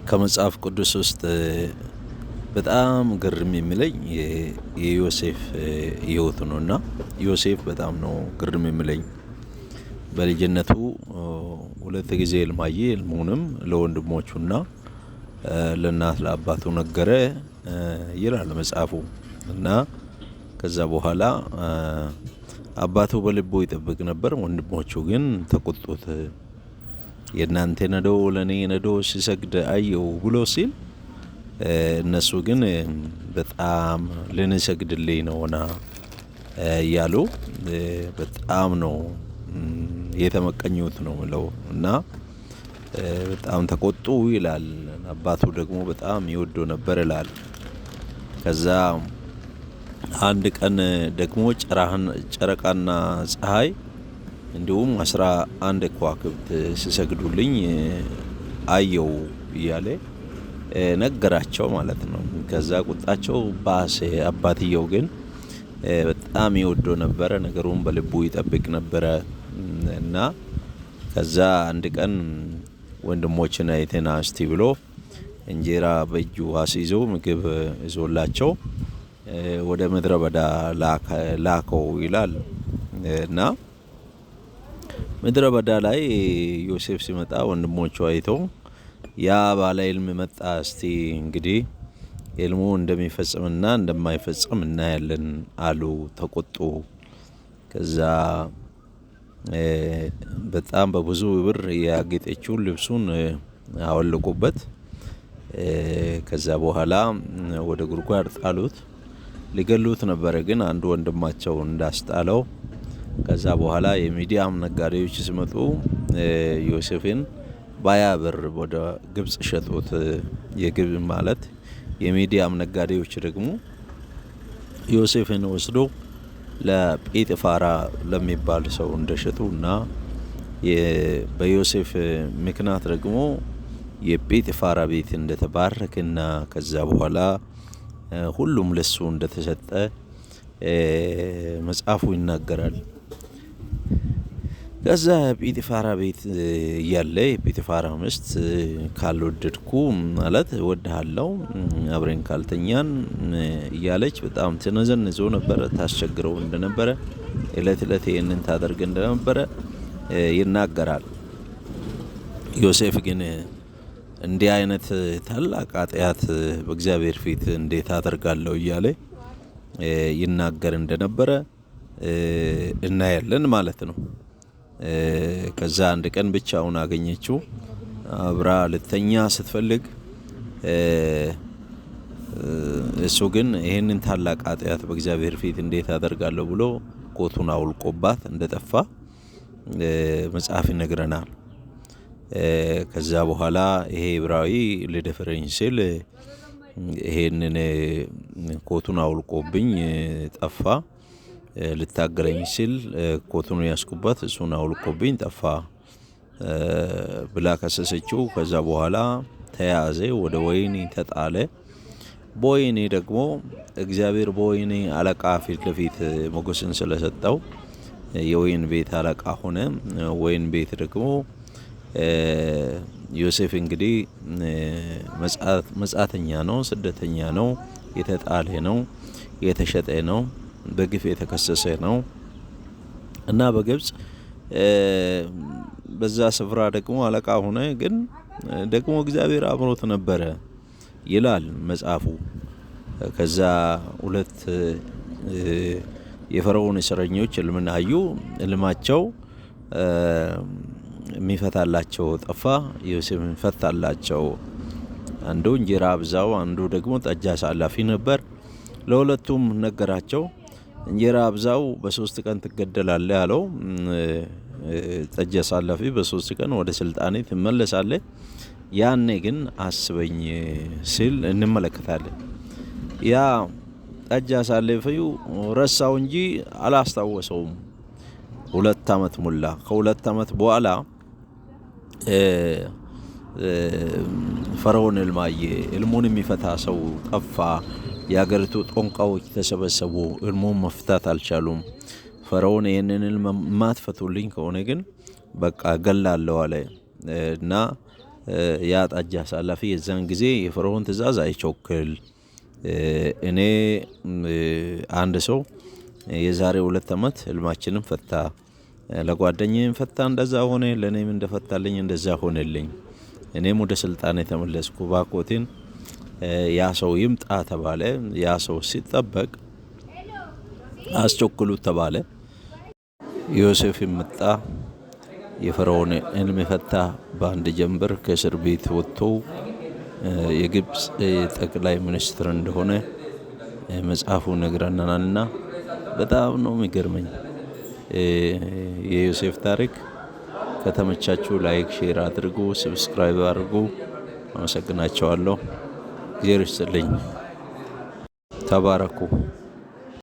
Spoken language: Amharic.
ከመጽሐፍ ቅዱስ ውስጥ በጣም ግርም የሚለኝ የዮሴፍ ሕይወት ነውና ዮሴፍ በጣም ነው ግርም የሚለኝ። በልጅነቱ ሁለት ጊዜ ሕልም አየ። ሕልሙንም ለወንድሞቹና ለእናት ለአባቱ ነገረ ይላል መጽሐፉ። እና ከዛ በኋላ አባቱ በልቡ ይጠብቅ ነበር፣ ወንድሞቹ ግን ተቆጡት። የእናንተ ነዶ ለኔ ነዶ ሲሰግድ አየው ብሎ ሲል እነሱ ግን በጣም ልንሰግድልኝ ነውና እያሉ በጣም ነው የተመቀኙት ነው ምለው። እና በጣም ተቆጡ ይላል። አባቱ ደግሞ በጣም ይወደው ነበር ይላል። ከዛ አንድ ቀን ደግሞ ጨረቃና ፀሐይ እንዲሁም 11 ከዋክብት ሲሰግዱልኝ አየው እያለ ነገራቸው ማለት ነው። ከዛ ቁጣቸው ባሰ። አባትየው ግን በጣም ይወደው ነበረ፣ ነገሩን በልቡ ይጠብቅ ነበረ። እና ከዛ አንድ ቀን ወንድሞችን አይተና እስቲ ብሎ እንጀራ በእጁ አስይዞ ምግብ ይዞላቸው ወደ ምድረ በዳ ላከው ይላል። እና ምድረ በዳ ላይ ዮሴፍ ሲመጣ ወንድሞቹ አይተው ያ ባለ ሕልም መጣ፣ እስቲ እንግዲህ ሕልሙ እንደሚፈጽምና እንደማይፈጽም እናያለን አሉ። ተቆጡ። ከዛ በጣም በብዙ ብር ያጌጠችውን ልብሱን አወለቁበት። ከዛ በኋላ ወደ ጉድጓድ ጣሉት። ሊገሉት ነበረ፣ ግን አንዱ ወንድማቸው እንዳስጣለው። ከዛ በኋላ የሚዲያም ነጋዴዎች ሲመጡ ዮሴፍን ባያ ብር ወደ ግብጽ ሸጡት። የግብ ማለት የሚዲያም ነጋዴዎች ደግሞ ዮሴፍን ወስዶ ለጲጥፋራ ለሚባል ሰው እንደሸጡና በዮሴፍ ምክንያት ደግሞ የጲጥፋራ ቤት እንደተባረከና ከዛ በኋላ ሁሉም ለሱ እንደተሰጠ መጽሐፉ ይናገራል። ከዛ ጲጥፋራ ቤት ያለ የጲጥፋራ ሚስት ካልወደድኩ ማለት እወድሃለሁ አብረን ካልተኛን እያለች በጣም ትነዘንዘው ነበረ፣ ታስቸግረው እንደነበረ፣ እለት እለት ይህንን ታደርግ እንደነበረ ይናገራል። ዮሴፍ ግን እንዲህ አይነት ታላቅ ኃጢአት በእግዚአብሔር ፊት እንዴት አደርጋለሁ እያለ ይናገር እንደነበረ እናያለን ማለት ነው። ከዛ አንድ ቀን ብቻውን አገኘችው። አብራ ልተኛ ስትፈልግ እሱ ግን ይህንን ታላቅ ኃጢአት በእግዚአብሔር ፊት እንዴት አደርጋለሁ ብሎ ኮቱን አውልቆባት እንደጠፋ መጽሐፍ ይነግረናል። ከዛ በኋላ ይሄ ዕብራዊ ልደፍረኝ ሲል ይሄንን ኮቱን አውልቆብኝ ጠፋ፣ ልታገረኝ ሲል ኮቱን ያስኩባት እሱን አውልቆብኝ ጠፋ ብላ ከሰሰችው። ከዛ በኋላ ተያዘ፣ ወደ ወህኒ ተጣለ። በወህኒ ደግሞ እግዚአብሔር በወህኒ አለቃ ፊት ለፊት ሞገስን ስለሰጠው የወህኒ ቤት አለቃ ሆነ። ወህኒ ቤት ደግሞ ዮሴፍ እንግዲህ መጻተኛ ነው፣ ስደተኛ ነው፣ የተጣለ ነው፣ የተሸጠ ነው፣ በግፍ የተከሰሰ ነው እና በግብጽ በዛ ስፍራ ደግሞ አለቃ ሆነ። ግን ደግሞ እግዚአብሔር አብሮት ነበረ ይላል መጽሐፉ። ከዛ ሁለት የፈርዖን እስረኞች ሕልምን አዩ። ሕልማቸው የሚፈታላቸው ጠፋ። ዮሴፍን ፈታላቸው። አንዱ እንጀራ አብዛው፣ አንዱ ደግሞ ጠጅ አሳላፊ ነበር። ለሁለቱም ነገራቸው። እንጀራ አብዛው በ3 ቀን ትገደላለህ አለው። ጠጅ አሳላፊ በ3 ቀን ወደ ስልጣኔ ትመለሳለህ፣ ያኔ ግን አስበኝ ሲል እንመለከታለን። ያ ጠጅ አሳላፊው ረሳው እንጂ አላስታወሰውም። 2 ዓመት ሞላ። ከ2 ዓመት በኋላ ፈርዖን ሕልም አየ። ሕልሙን የሚፈታ ሰው ጠፋ። የአገሪቱ ጦንቃዎች ተሰበሰቡ፣ ሕልሙን መፍታት አልቻሉም። ፈርዖን ይህንን ሕልም ማትፈቱልኝ ከሆነ ግን በቃ ገላለሁ አለ እና ያ ጠጅ አሳላፊ የዛን ጊዜ የፈርዖን ትእዛዝ አይቾክል። እኔ አንድ ሰው የዛሬ 2 ዓመት ህልማችንን ፈታ፣ ለጓደኛዬም ፈታ፣ እንደዛ ሆነ፣ ለእኔም እንደፈታልኝ እንደዛ ሆነልኝ። እኔም ወደ ስልጣን የተመለስኩ ባኮቴን ያ ሰው ይምጣ ተባለ። ያ ሰው ሲጠበቅ አስቸኩሉት ተባለ። ዮሴፍ መጣ። የፈርዖን ህልም ፈታ። በአንድ ጀንበር ከእስር ቤት ወጥቶ የግብፅ ጠቅላይ ሚኒስትር እንደሆነ መጽሐፉ ነግረናልና በጣም ነው የሚገርመኝ የዮሴፍ ታሪክ። ከተመቻችሁ ላይክ፣ ሼር አድርጉ፣ ሰብስክራይብ አድርጉ። አመሰግናቸዋለሁ። እግዚአብሔር ይስጥልኝ። ተባረኩ።